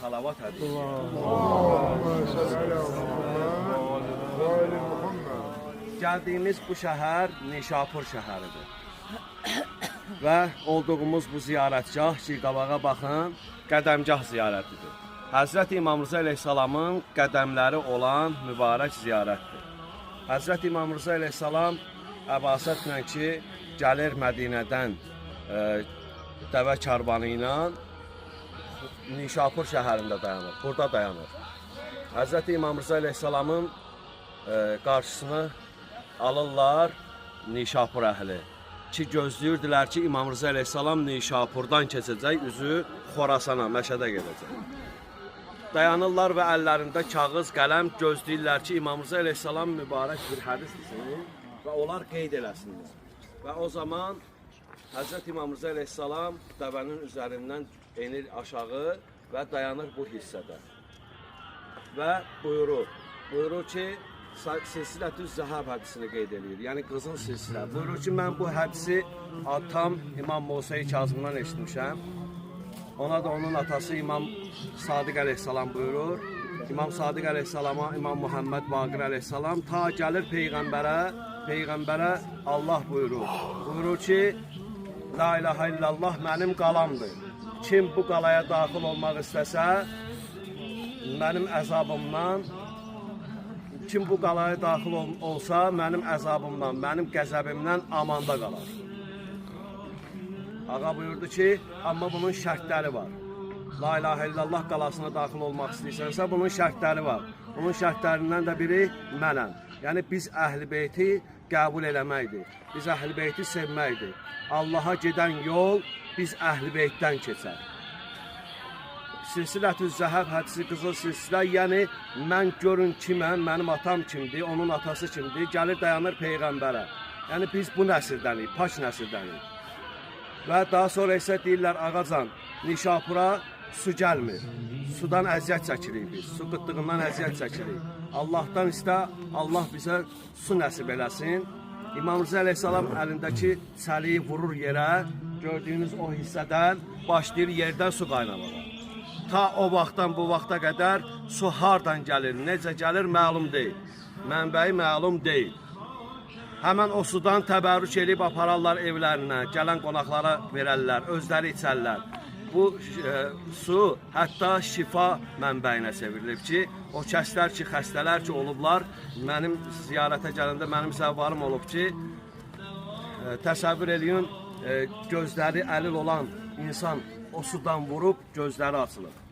salavat hədiyyə. Gəldiyimiz bu şəhər Nişapur şəhəridir. Və olduğumuz bu ziyarətgah ki, qabağa baxın, qədəmgah ziyarətidir. Həzrəti İmam Rza əleyhissalamın qədəmləri olan mübarək ziyarətdir. Həzrəti İmam Rza əleyhissalam əbasətlə ki, gəlir Mədinədən dəvə karvanı ilə Nişapur şəhərində dayanır, burada dayanır. Həzrəti İmam Rza əleyhissalamın qarşısını alırlar Nişapur əhli ki, gözləyirdilər ki, İmam Rza əleyhissalam Nişapurdan keçəcək, üzü Xorasana, Məşədə gedəcək. Dayanırlar və əllərində kağız, qələm gözləyirlər ki, İmam Rza əleyhissalam mübarək bir hədis desin və onlar qeyd eləsinlər. Və o zaman Həzrət İmam Rza əleyhissalam dəvənin üzərindən enir aşağı və dayanır bu hissədə. Və buyurur ki, Silsilətü Zəhəb hədisini qeyd edir. Yəni qızıl silsilə. Buyurur ki, mən bu hədisi atam İmam Musa-i Kazımdan eşitmişəm. Ona da onun atası İmam Sadiq əleyhissalam buyurur. İmam Sadiq əleyhissalama İmam Muhammed Baqir əleyhissalam ta gəlir Peyğəmbərə Allah buyurur. Buyurur ki, La ilahə illallah mənim qalamdır. Kim bu qalaya daxil olmaq istəsə, mənim əzabımdan, kim bu qalaya daxil olsa, mənim əzabımdan, mənim qəzəbimdən amanda qalar. Ağa buyurdu ki, amma bunun şərtləri var. La ilahə illallah qalasına daxil olmaq istəyirsənsə, bunun şərtləri var. Bunun şərtlərindən də biri mənəm. Yəni, biz Əhl-i Beyti qəbul eləməkdir. Biz Əhl-i Beyti sevməkdir. Allaha gedən yol biz Əhl-i Beytdən keçər. Silsilətü Zəhəb hədisi qızıl silsilə, yəni mən görün kiməm, mənim atam kimdir, onun atası kimdir, gəlir dayanır Peyğəmbərə. Yəni biz bu nəsildənik, pak nəsildənik. Və daha sonra isə deyirlər, ağacan, Nişapura su gəlmir. Sudan əziyyət çəkirik biz, su qıtlığından əziyyət çəkirik. Allahdan istə, Allah bizə su nəsib eləsin. İmam Rza əleyhissalam əlindəki çəliyi vurur yerə, gördüyünüz o hissədən başlayır yerdən su qaynamağa. Ta o vaxtdan bu vaxta qədər su hardan gəlir, necə gəlir məlum deyil. Mənbəyi məlum deyil. Həmən o sudan təbərrük edib apararlar evlərinə, gələn qonaqlara verərlər, özləri içərlər. Bu su hətta şifa mənbəyinə çevrilib ki, o kəslər ki, xəstələr ki olublar, mənim ziyarətə gələndə mənim zəvvarım olub ki, təsəvvür eləyin, gözləri əlil olan insan o sudan vurub gözləri açılıb.